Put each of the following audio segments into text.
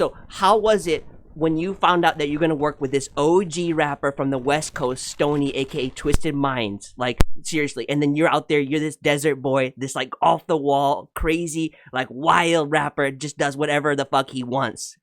So how was it when you found out that you're gonna work with this OG rapper from the West Coast, Stony, aka Twisted Mindz? Like seriously, and then you're out there, you're this desert boy, this like off the wall, crazy, like wild rapper, just does whatever the fuck he wants.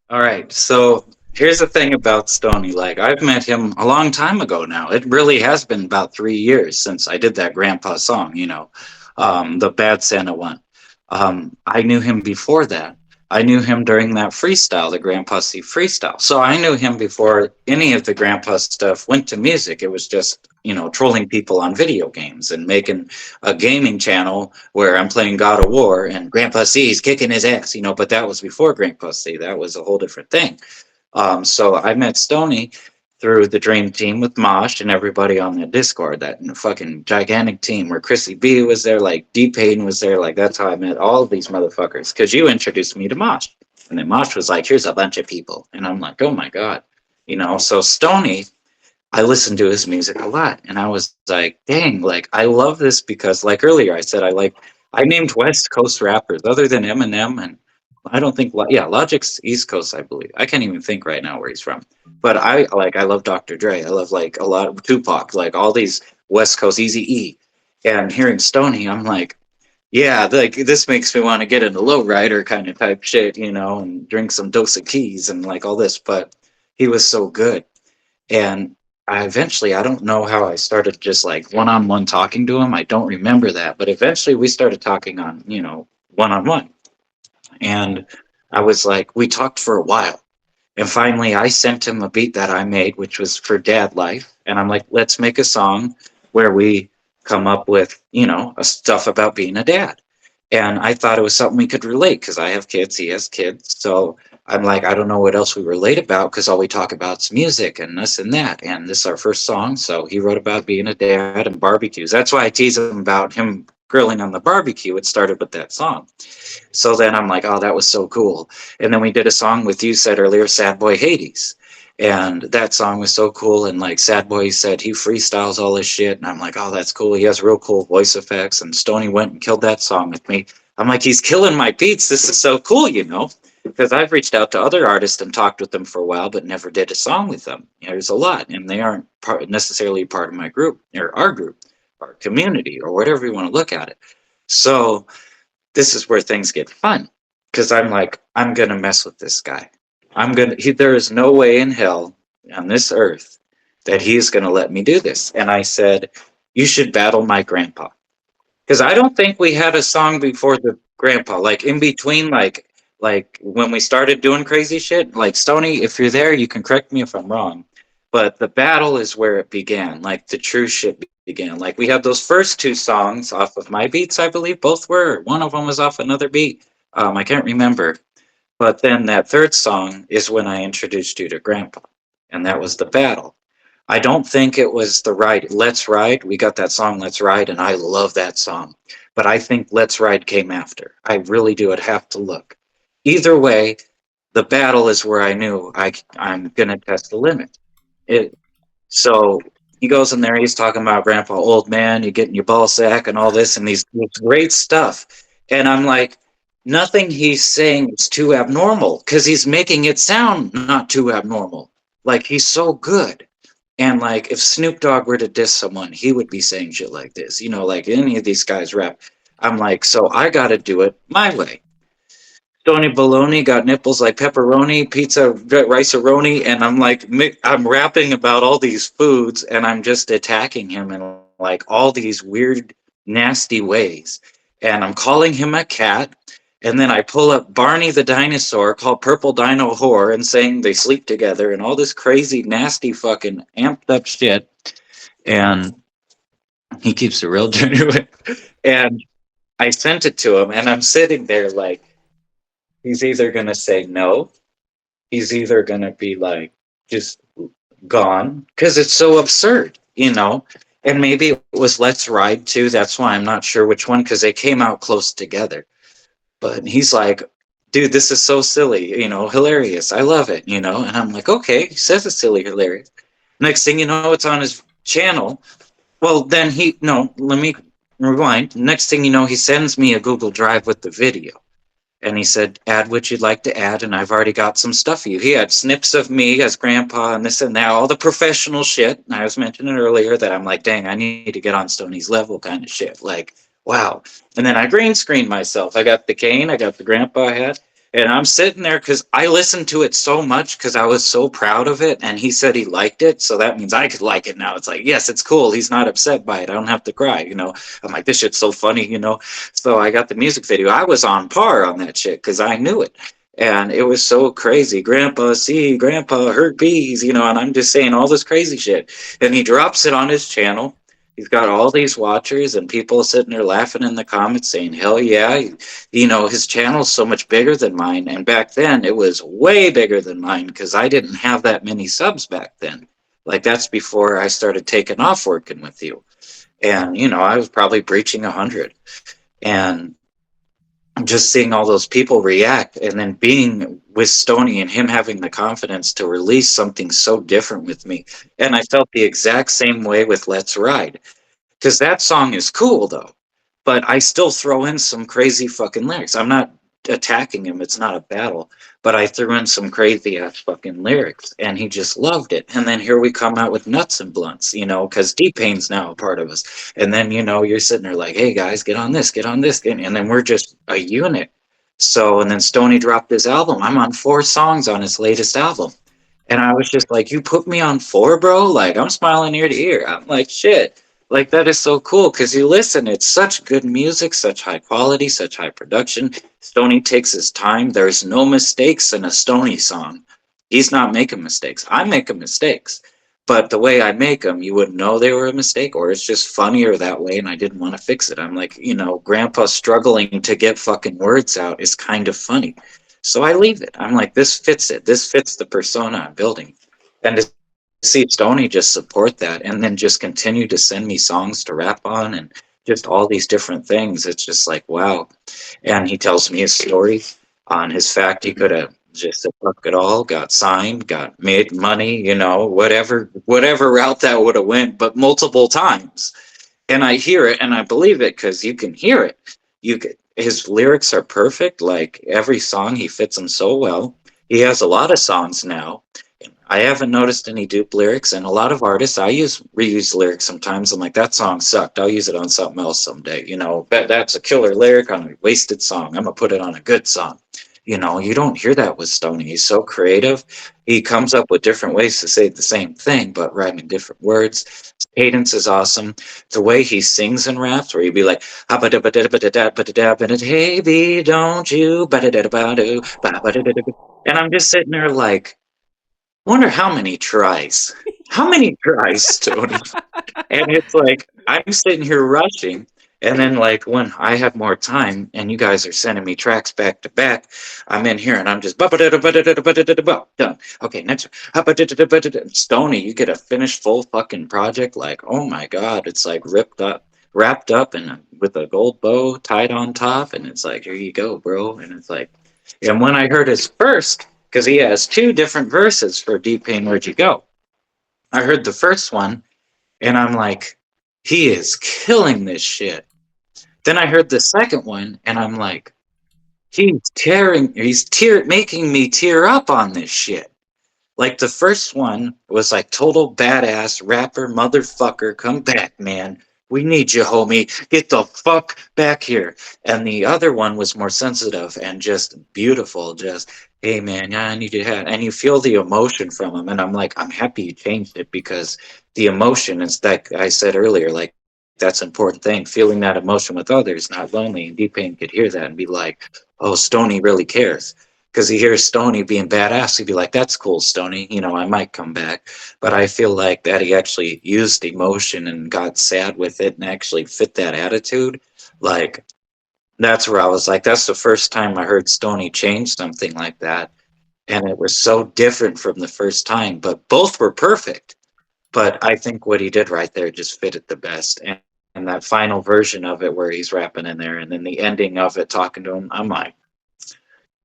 All right. So here's the thing about Stony. Like, I've met him a long time ago now. It really has been about 3 years since I did that grandpa song, the Bad Santa one. I knew him before that. I knew him during that freestyle, the Grandpa C freestyle. So I knew him before any of the grandpa stuff went to music. It was just, trolling people on video games and making a gaming channel where I'm playing God of War and Grandpa C is kicking his ass, but that was before Grandpa C. That was a whole different thing. So I met Stony through the Dream Team with Mosh and everybody on the Discord, that fucking gigantic team where Chrissy B was there, like D Payton was there. Like, that's how I met all of these motherfuckers, because you introduced me to Mosh. And then Mosh was like, here's a bunch of people. And I'm like, oh my God. So Stony, I listened to his music a lot. And I was like, dang, like, I love this because, like earlier, I said, I named West Coast rappers other than Eminem, and I don't think, yeah, Logic's East Coast, I believe. I can't even think right now where he's from. But I love Dr. Dre. I love like a lot of Tupac, like all these West Coast, Easy E. And hearing Stony, I'm like, yeah, like this makes me want to get into lowrider kind of type shit, and drink some Dos Keys and like all this. But he was so good. And I don't know how I started just like one-on-one talking to him. I don't remember that. But eventually we started talking on, one-on-one. And I was like, we talked for a while. And finally, I sent him a beat that I made, which was for Dad Life. And I'm like, let's make a song where we come up with, a stuff about being a dad. And I thought it was something we could relate because I have kids, he has kids. So I'm like, I don't know what else we relate about because all we talk about is music and this and that. And this is our first song. So he wrote about being a dad and barbecues. That's why I tease him about him grilling on the barbecue. It started with that song. So then I'm like, oh, that was so cool. And then we did a song with, you said earlier, Sad Boy Hades. And that song was so cool. And like Sad Boy said, he freestyles all his shit. And I'm like, oh, that's cool. He has real cool voice effects. And Stony went and killed that song with me. I'm like, he's killing my beats. This is so cool, because I've reached out to other artists and talked with them for a while, but never did a song with them. There's a lot. And they aren't necessarily part of my group or our group, our community, or whatever you want to look at it. So this is where things get fun, because I'm like, I'm going to mess with this guy. There is no way in hell on this earth that he's going to let me do this. And I said, you should battle my grandpa. Because I don't think we had a song before the grandpa, like in between, like when we started doing crazy shit. Like, Stony, if you're there, you can correct me if I'm wrong. But the battle is where it began, like the true shit began. Like, we had those first two songs off of my beats, I believe both were. One of them was off another beat. I can't remember. But then that third song is when I introduced you to Grandpa, and that was the battle. I don't think it was the ride. Let's Ride. We got that song, Let's Ride, and I love that song. But I think Let's Ride came after. I really do. I'd have to look. Either way, the battle is where I knew I'm going to test the limit. So he goes in there, he's talking about Grandpa, old man, you getting your ball sack and all this, and these great stuff. And I'm like, nothing he's saying is too abnormal, because he's making it sound not too abnormal. Like, he's so good. And like, if Snoop Dogg were to diss someone, he would be saying shit like this, like any of these guys rap. I'm like, so I got to do it my way. Tony Baloney got nipples like pepperoni, pizza, rice-a-roni, and I'm like, I'm rapping about all these foods, and I'm just attacking him in like all these weird, nasty ways. And I'm calling him a cat, and then I pull up Barney the dinosaur called Purple Dino Whore and saying they sleep together and all this crazy, nasty, fucking amped up shit. And he keeps it real genuine. And I sent it to him, and I'm sitting there like, he's either going to say no, he's either going to be like, just gone, because it's so absurd, And maybe it was Let's Ride too. That's why I'm not sure which one, because they came out close together. But he's like, dude, this is so silly, hilarious. I love it, And I'm like, okay, he says it's silly, hilarious. Next thing you know, it's on his channel. Well, then let me rewind. Next thing you know, he sends me a Google Drive with the video. And he said, add what you'd like to add, and I've already got some stuff for you. He had snips of me as grandpa and this and that, all the professional shit. And I was mentioning earlier that I'm like, dang, I need to get on Stoney's level kind of shit. Like, wow. And then I green screened myself. I got the cane, I got the grandpa hat, and I'm sitting there because I listened to it so much because I was so proud of it. And he said he liked it. So that means I could like it now. It's like, yes, it's cool. He's not upset by it. I don't have to cry, you know. I'm like, this shit's so funny, you know. So I got the music video. I was on par on that shit because I knew it. And it was so crazy. Grandpa C, Grandpa hurt bees, you know, and I'm just saying all this crazy shit. And he drops it on his channel. He's got all these watchers and people sitting there laughing in the comments saying, hell yeah, you know, his channel's so much bigger than mine. And back then it was way bigger than mine because I didn't have that many subs back then. Like that's before I started taking off working with you. And, you know, I was probably breaching 100. And just seeing all those people react and then being with Stony and him having the confidence to release something so different with me. And I felt the exact same way with Let's Ride. Because that song is cool though. But I still throw in some crazy fucking lyrics. I'm not attacking him, it's not a battle. But I threw in some crazy ass fucking lyrics and he just loved it. And then here we come out with Nuts and Blunts, you know, because D-Pain's now a part of us. And then, you know, you're sitting there like, hey guys, get on this, get on this. And then we're just a unit. So, and then Stony dropped his album. I'm on 4 songs on his latest album. And I was just like, you put me on 4, bro? Like, I'm smiling ear to ear. I'm like, shit. Like, that is so cool because you listen, it's such good music, such high quality, such high production. Stony takes his time. There's no mistakes in a Stony song. He's not making mistakes. I'm making mistakes. But the way I make them, you wouldn't know they were a mistake, or it's just funnier that way, and I didn't want to fix it. I'm like, you know, Grandpa struggling to get fucking words out is kind of funny. So I leave it. I'm like, this fits it. This fits the persona I'm building. And to see Stoney just support that and then just continue to send me songs to rap on and just all these different things. It's just like, wow. And he tells me his story on his fact he could have just said fuck it all, got signed, got made money, you know, whatever route that would have went, but multiple times. And I hear it and I believe it because you can hear it. His lyrics are perfect. Like every song, he fits them so well. He has a lot of songs now. I haven't noticed any dupe lyrics, and a lot of artists I reuse lyrics sometimes. I'm like, that song sucked. I'll use it on something else someday. You know, that's a killer lyric on a wasted song. I'm gonna put it on a good song. You know, you don't hear that with Stoney. He's so creative. He comes up with different ways to say the same thing, but writing different words. His cadence is awesome. The way he sings and raps, where he'd be like, hey, don't you, and I'm just sitting there like, wonder how many tries. How many tries, Tony? And it's like I'm sitting here rushing, and then like when I have more time, and you guys are sending me tracks back to back, I'm in here and I'm just done. Okay, next. Stony, you get a finished full fucking project. Like, oh my god, it's like ripped up, wrapped up, and with a gold bow tied on top, and it's like, here you go, bro. And it's like, and when I heard his first, because he has 2 different verses for Deep Pain, Where'd You Go? I heard the first one and I'm like, he is killing this shit. Then I heard the second one and I'm like, making me tear up on this shit. Like the first one was like total badass rapper motherfucker, come back, man. We need you, homie. Get the fuck back here. And the other one was more sensitive and just beautiful. Just, hey, man, yeah, I need you to have. And you feel the emotion from him. And I'm like, I'm happy you changed it because the emotion is like I said earlier, like that's an important thing. Feeling that emotion with others, not lonely. And D-Pain could hear that and be like, oh, Stony really cares because he hears Stony being badass, he'd be like, that's cool, Stony. You know, I might come back. But I feel like that he actually used emotion and got sad with it and actually fit that attitude. Like, that's where I was like, that's the first time I heard Stony change something like that. And it was so different from the first time, but both were perfect. But I think what he did right there just fit it the best. And that final version of it where he's rapping in there and then the ending of it talking to him, I'm like,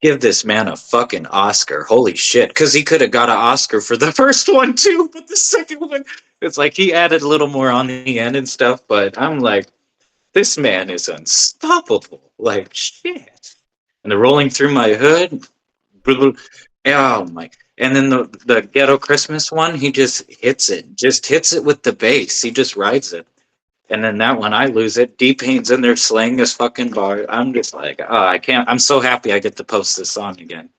give this man a fucking Oscar. Holy shit. Because he could have got an Oscar for the first one too, but the second one, it's like he added a little more on the end and stuff. But I'm like, this man is unstoppable. Like, shit. and the rolling through my hood. Oh my! And then the ghetto Christmas one, he just hits it with the bass. He just rides it. And then that one, I lose it. D-Pain's in there slaying this fucking bar. I'm just like, oh, I can't. I'm so happy I get to post this song again.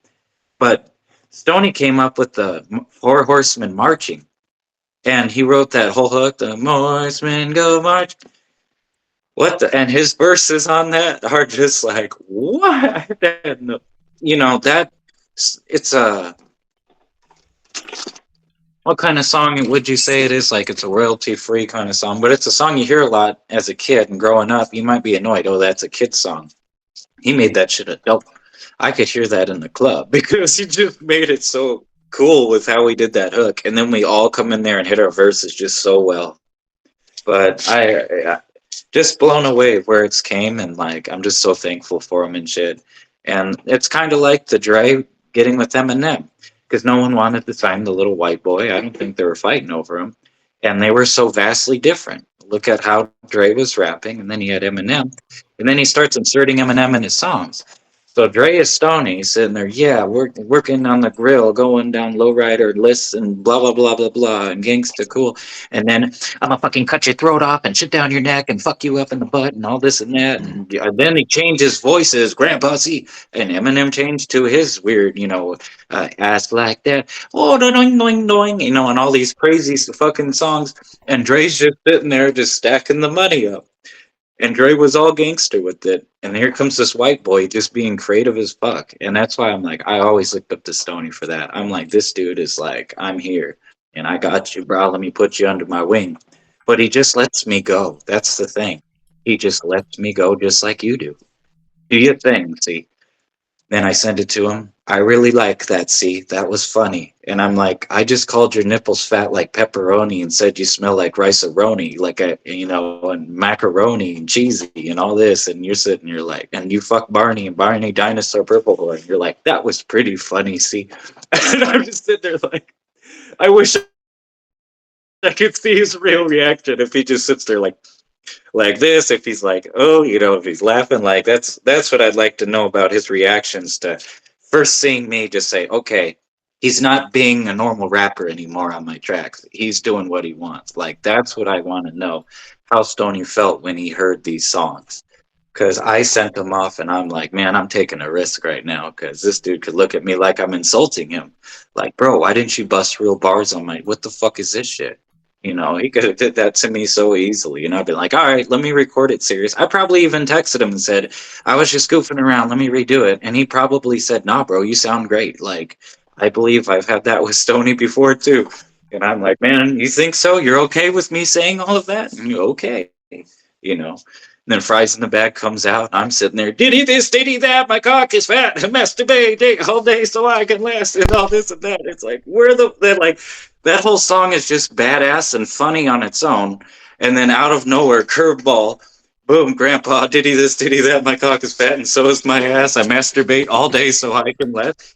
But Stoney came up with the Four Horsemen marching, and he wrote that whole hook. The horsemen go march. What the? And his verses on that are just like what? You know that it's a what kind of song would you say it is? Like it's a royalty free kind of song, but it's a song you hear a lot as a kid and growing up. You might be annoyed. Oh, that's a kid's song. He made that shit adult. I could hear that in the club because he just made it so cool with how we did that hook, and then we all come in there and hit our verses just so well. But I just blown away where it's came, and like I'm just so thankful for him and shit. And it's kind of like the Dre getting with Eminem because no one wanted to sign the little white boy. I don't think they were fighting over him, and they were so vastly different. Look at how Dre was rapping, and then he had Eminem, and then he starts inserting Eminem in his songs. So Dre is Stoney sitting there, yeah, working on the grill, going down lowrider lists and blah blah blah blah blah and gangsta cool, and then I'm gonna fucking cut your throat off and shit down your neck and fuck you up in the butt and all this and that, and then he changed his voices, Grandpa C, and Eminem changed to his weird, ass like that, oh doing doing doing, and all these crazy fucking songs, and Dre's just sitting there just stacking the money up. And Dre was all gangster with it. And here comes this white boy just being creative as fuck. And that's why I'm like, I always looked up to Stoney for that. I'm like, this dude is like, I'm here and I got you, bro. Let me put you under my wing. But he just lets me go. That's the thing. He just lets me go just like you do. Do your thing, see? Then I send it to him. I really like that, see? That was funny. And I'm like, I just called your nipples fat like pepperoni and said you smell like rice-a-roni, and macaroni and cheesy and all this. And you're sitting, you're like, and you fuck Barney and Barney Dinosaur Purple Boy. You're like, that was pretty funny, see? And I'm just sitting there like, I wish I could see his real reaction if he just sits there like this, if he's like, oh, if he's laughing, like that's what I'd like to know about his reactions to first seeing me just say, okay, he's not being a normal rapper anymore on my tracks, he's doing what he wants. Like that's what I want to know, how Stoney felt when he heard these songs, because I sent him off and I'm like, man, I'm taking a risk right now because this dude could look at me like I'm insulting him, like, bro, why didn't you bust real bars on my, what the fuck is this shit? He could have did that to me so easily. And I'd be like, all right, let me record it serious. I probably even texted him and said, I was just goofing around. Let me redo it. And he probably said, nah, bro, you sound great. Like, I believe I've had that with Stoney before too. And I'm like, man, you think so? You're okay with me saying all of that? And you're okay. And then Fries in the Bag comes out. I'm sitting there, diddy this, diddy that. My cock is fat. Masturbate all day so I can last and all this and that. It's like, that whole song is just badass and funny on its own. And then out of nowhere, curveball, boom, Grandpa, diddy this, diddy that. My cock is fat and so is my ass. I masturbate all day so I can last.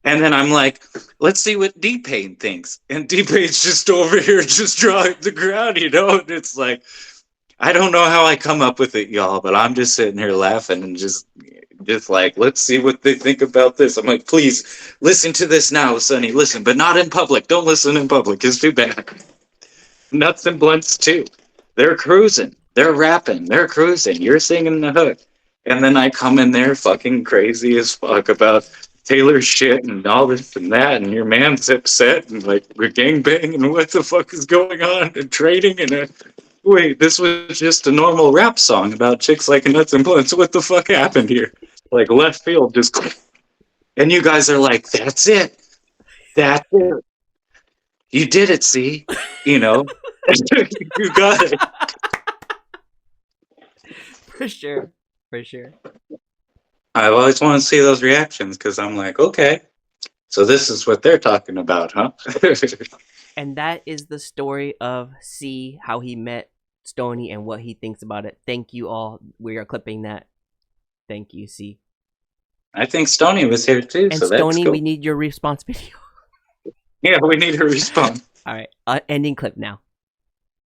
And then I'm like, let's see what D-Pain thinks. And D-Pain's just over here just drawing the ground, And it's like, I don't know how I come up with it, y'all, but I'm just sitting here laughing and just like, let's see what they think about this. I'm like, please listen to this now, Sonny. Listen, but not in public. Don't listen in public. It's too bad. Nuts and Blunts too. They're cruising. They're rapping. They're cruising. You're singing the hook. And then I come in there fucking crazy as fuck about Taylor shit and all this and that, and your man's upset and like we're gangbang and what the fuck is going on and trading and wait, this was just a normal rap song about chicks like nuts and blunts. What the fuck happened here? Like left field just, and you guys are like, that's it. That's it. You did it, see? You got it. For sure. I always want to see those reactions because I'm like, okay, so this is what they're talking about, huh? And that is the story of C, how he met Stoney and what he thinks about it. Thank you all. We are clipping that. Thank you, C. I think Stoney was here too. And so Stoney, that's cool. We need your response video. Yeah, we need a response. All right, ending clip now.